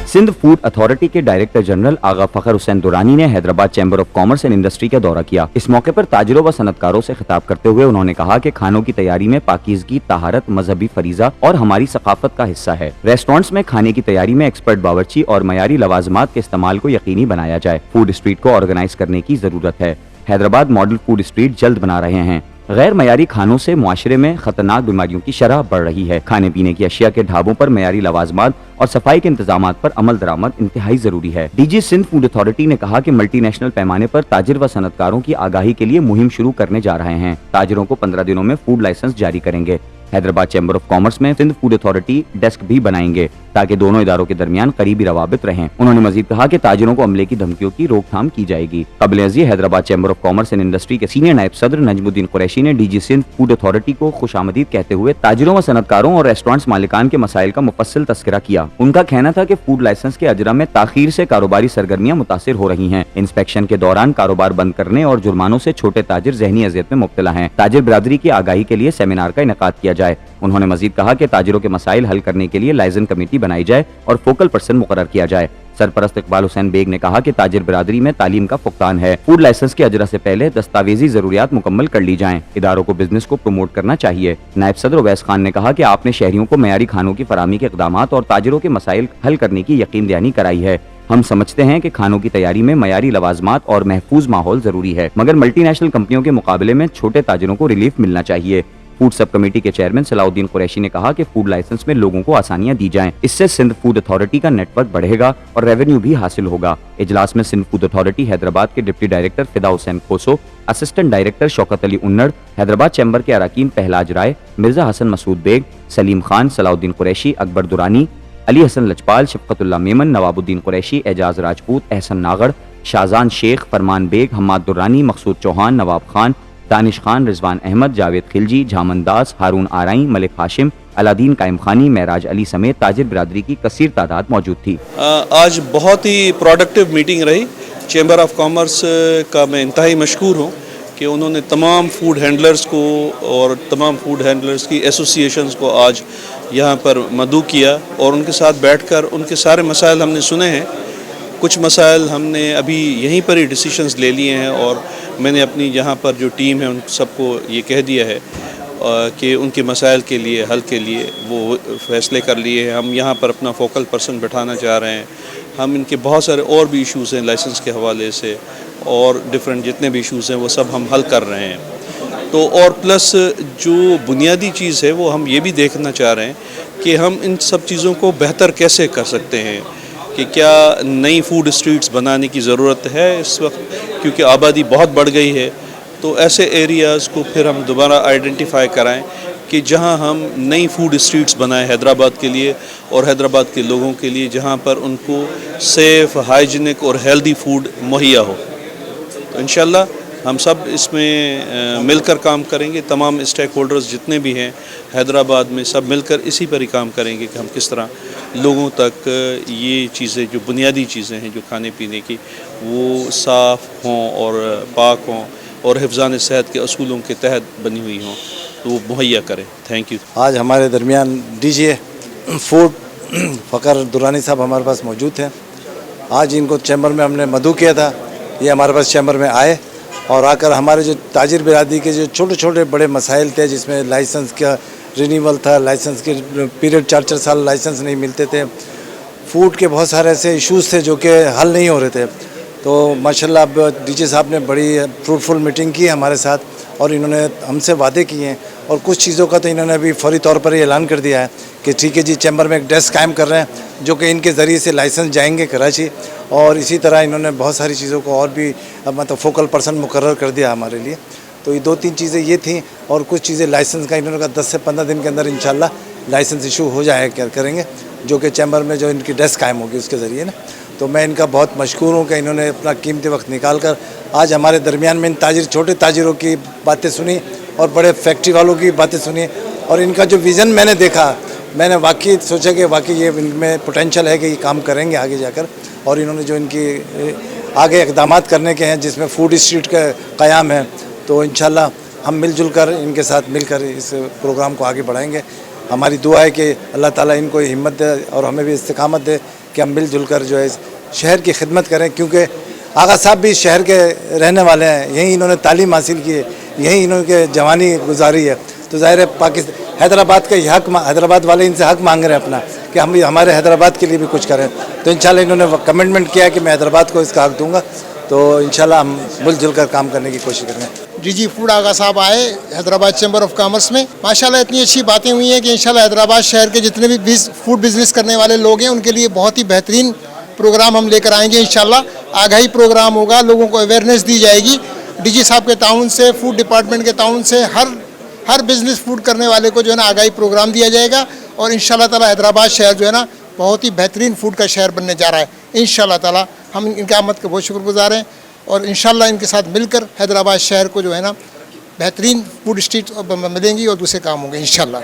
Sindh food authority के director general आगा फखर हुसैन दुरानी ने Hyderabad chamber of commerce and industry का दौरा किया। इस मौके पर ताजिरों व सनतकारों से खिताब करते हुए उन्होंने कहा कि खानों की तैयारी में पाकीज़गी, तहारत, मजहबी फरीजा और हमारी सकाफत का हिस्सा है। रेस्टोरेंट्स में खाने की तैयारी में एक्सपर्ट बावर्ची और मयारी लवाजमात के इस्तेमाल को यकीनी बनाया जाए। फूड स्ट्रीट को ऑर्गेनाइज करने की जरूरत है। हैदराबाद मॉडल फूड स्ट्रीट जल्द बना रहे हैं। गैर मयारी खानों से मुआशरे में खतरनाक बीमारियों की शरह बढ़ रही है। खाने पीने की अशिया के ढाबों पर मयारी लवाजमात और सफाई के इंतजाम पर अमल दरामद इंतहाई जरूरी है। डीजी सिंध फूड अथॉरिटी ने कहा कि मल्टीनेशनल पैमाने पर ताजिर व सनतकारों की आगाही के लिए मुहिम शुरू करने जा रहे हैं। ताजिरों को 15 दिनों में फूड लाइसेंस जारी करेंगे। हैदराबाद चैम्बर ऑफ कॉमर्स में सिंध फूड अथॉरिटी डेस्क भी बनाएंगे ताकि दोनों इदारों के दरमियान करीबी रवाबित रहें। उन्होंने मजीद कहा कि ताजिरों को अमले की धमकियों की रोकथाम की जाएगी। कबल अज़ी Hyderabad chamber of commerce and industry के सीनियर नायब सदर नजमुद्दीन कुरैशी ने डीजी सिंध फूड अथॉरिटी को खुशामदीद कहते हुए ताजिरों व सनतकारों और रेस्टोरेंट्स मालिकान के मसाइल का मुफस्सिल तस्करा किया। उनका कहना था कि फूड लाइसेंस के अजरा में ताखीर से कारोबारी सरगर्मियां मुतासिर हो रही हैं। इंस्पेक्शन के दौरान कारोबार बंद करने और जुर्मानों से छोटे ताजिर ज़हनी अज़ियत में मुब्तला हैं। ताजिर बिरादरी की आगाही के लिए सेमिनार का इनेकाद किया जाए। उन्होंने मजीद कहा कि ताजिरों के मसाइल हल करने के लिए लाइजन कमेटी बनाई जाए और फोकल पर्सन मुकर्रर किया जाए। सरपरस्त इकबाल हुसैन बेग ने कहा कि ताजिर बिरादरी में तालीम का फुकदान है। फूड लाइसेंस के अजरा से पहले दस्तावेजी जरूरियात मुकम्मल कर ली जाएं। इदारों को बिजनेस को प्रमोट करना चाहिए। नायब सदर उवैस खान ने कहा कि आपने शहरियों को मयारी खानों की फराहमी के इक़दामात और ताजिरों के मसाइल हल करने की यकीन दहानी कराई है। हम समझते हैं कि खानों की तैयारी में मयारी लवाजमात और महफूज माहौल जरूरी है, मगर मल्टीनेशनल कंपनियों के मुकाबले में छोटे ताजिरों को रिलीफ मिलना चाहिए। फूड सब कमेटी के चेयरमैन सलाउद्दीन कुरैशी ने कहा कि फूड लाइसेंस में लोगों को आसानियां दी जाएं। इससे सिंध फूड अथॉरिटी का नेटवर्क बढ़ेगा और रेवेन्यू भी हासिल होगा। इजलास में सिंध फूड अथॉरिटी हैदराबाद के deputy director Fida Hussain Khoso, assistant director Shaukat Ali Unnar, Hyderabad chamber के अरकान पहलाज राय, मिर्जा हसन मसूद बेग, सलीम खान, सलाउद्दीन कुरैशी, अकबर दुरानी, अली हसन लजपाल, शफकतुल्लाह मेमन, नवाबुद्दीन कुरैशी, एजाज राजपूत, एहसन नागड़, शाहजान शेख, फरमान बेग, हम्माद दुर्रानी, मकसूद चौहान, नवाब खान, दानिश खान, रिजवान अहमद, जावेद खिलजी, झामन दास, हारून आराई, मलिक हाशिम, अलादीन कायम खानी, महराज अली समेत ताजिर बिरादरी की कसीर तादाद मौजूद थी। आज बहुत ही प्रोडक्टिव मीटिंग रही। चैम्बर ऑफ कॉमर्स का मैं इंतहाई मशकूर हूँ कि उन्होंने तमाम फूड हैंडलर्स को और तमाम फूड हैंडलर्स की एसोसिएशंस को आज यहाँ पर मदऊ किया और उनके साथ बैठकर उनके सारे मसाइल हमने सुने हैं। कुछ मसाइल हमने अभी यहीं पर ही डिसीशंस ले लिए हैं और मैंने अपनी यहाँ पर जो टीम है उन सबको ये कह दिया है कि उनके मसाइल के लिए हल के लिए वो फैसले कर लिए हैं। हम यहाँ पर अपना फोकल पर्सन बैठाना चाह रहे हैं। हम इनके बहुत सारे और भी इश्यूज़ हैं लाइसेंस के हवाले से और डिफरेंट जितने भी इश्यूज़ हैं वो सब हम हल कर रहे हैं। तो और प्लस जो बुनियादी चीज़ है वो हम ये भी देखना चाह रहे हैं कि हम इन सब चीज़ों को बेहतर कैसे कर सकते हैं, कि क्या नई फूड स्ट्रीट्स बनाने की ज़रूरत है इस वक्त, क्योंकि आबादी बहुत बढ़ गई है। तो ऐसे एरियाज़ को फिर हम दोबारा आइडेंटिफाई कराएं कि जहां हम नई फूड स्ट्रीट्स बनाएं हैदराबाद के लिए और हैदराबाद के लोगों के लिए, जहां पर उनको सेफ़, हाइजीनिक और हेल्दी फूड मुहैया हो। तो इंशाल्लाह हम सब इसमें मिलकर काम करेंगे। तमाम स्टेक होल्डर्स जितने भी हैं हैदराबाद में सब मिलकर इसी पर ही काम करेंगे कि हम किस तरह लोगों तक ये चीज़ें जो बुनियादी चीज़ें हैं जो खाने पीने की वो साफ़ हों और पाक हों और हिफ़्ज़ान सेहत के असूलों के तहत बनी हुई हों, तो वो मुहैया करें। Thank you. आज हमारे दरमियान डीजी फूड फ़खर दुरानी साहब हमारे पास मौजूद थे। आज इनको चैम्बर में हमने मदऊ किया था। ये हमारे पास चैम्बर में आए और आकर हमारे जो ताजिर बिरादरी के जो छोटे छोटे बड़े मसाइल थे, जिसमें लाइसेंस का रिन्यूअल था, लाइसेंस के पीरियड 4-4 साल लाइसेंस नहीं मिलते थे, फूड के बहुत सारे ऐसे इश्यूज़ थे जो कि हल नहीं हो रहे थे। तो माशाल्लाह अब डीजी साहब ने बड़ी फ्रूटफुल मीटिंग की हमारे साथ और इन्होंने हमसे वादे किए हैं और कुछ चीज़ों का तो इन्होंने अभी फौरी तौर पर ही ऐलान कर दिया है कि ठीक है जी, चैम्बर में एक डेस्क कायम कर रहे हैं जो कि इनके ज़रिए से लाइसेंस जाएंगे कराची। और इसी तरह इन्होंने बहुत सारी चीज़ों को और भी मतलब फोकल पर्सन मुकर्रर कर दिया हमारे लिए। तो ये 2-3 चीज़ें ये थी और कुछ चीज़ें लाइसेंस का इन्होंने कहा 10 से 15 दिन के अंदर इंशाल्लाह लाइसेंस इशू हो जाए करेंगे, जो कि चैम्बर में जो इनकी डेस्क कायम होगी उसके ज़रिए ना। तो मैं इनका बहुत मशकूर हूँ कि इन्होंने अपना कीमती वक्त निकाल कर आज हमारे दरमियान में इन छोटे ताजिरों की बातें सुनी और बड़े फैक्ट्री वालों की बातें सुनी और इनका जो विज़न मैंने देखा, मैंने वाकई सोचा कि वाकई ये इनमें पोटेंशियल है कि ये काम करेंगे आगे जाकर। और इन्होंने जो इनकी आगे इक़दामात करने के हैं जिसमें फूड स्ट्रीट का क़याम है, तो इंशाल्लाह हम मिलजुल कर इनके साथ मिलकर इस प्रोग्राम को आगे बढ़ाएंगे। हमारी दुआ है कि अल्लाह ताला इनको हिम्मत दे और हमें भी इस्तिकामत दे कि हम मिलजुल कर जो है शहर की खिदमत करें, क्योंकि आगा साहब भी शहर के रहने वाले हैं, यहीं इन्होंने तालीम हासिल की है, यहीं इन्होंने जवानी गुजारी है। तो ज़ाहिर है पाकिस्तान हैदराबाद का ये हक हैदराबाद वाले इनसे हक मांग रहे हैं अपना कि हम हमारे हैदराबाद के लिए भी कुछ करें। तो इंशाल्लाह इन्होंने कमिटमेंट किया कि मैं हैदराबाद को इसका हक दूंगा, तो इंशाल्लाह हम मिलजुल कर काम करने की कोशिश करेंगे। जी फूड आगा साहब आए हैदराबाद चैम्बर ऑफ कॉमर्स में, माशाल्लाह इतनी अच्छी बातें हुई हैं कि इंशाल्लाह हैदराबाद शहर के जितने भी फूड बिजनेस करने वाले लोग हैं उनके लिए बहुत ही बेहतरीन प्रोग्राम हम लेकर आएंगे। इंशाल्लाह आगाही प्रोग्राम होगा, लोगों को अवेयरनेस दी जाएगी। डीजी साहब के ताउन से, फूड डिपार्टमेंट के ताउन से हर बिजनेस फूड करने वाले को जो है ना आगाही प्रोग्राम दिया जाएगा और इंशाल्लाह ताला हैदराबाद शहर जो है ना बहुत ही बेहतरीन फूड का शहर बनने जा रहा है। इंशाल्लाह ताला हम इनके आमद के बहुत शुक्रगुजार हैं और इंशाल्लाह इनके साथ मिलकर हैदराबाद शहर को जो है ना बेहतरीन फूड स्ट्रीट मिलेंगी और दूसरे काम होंगे इंशाल्लाह।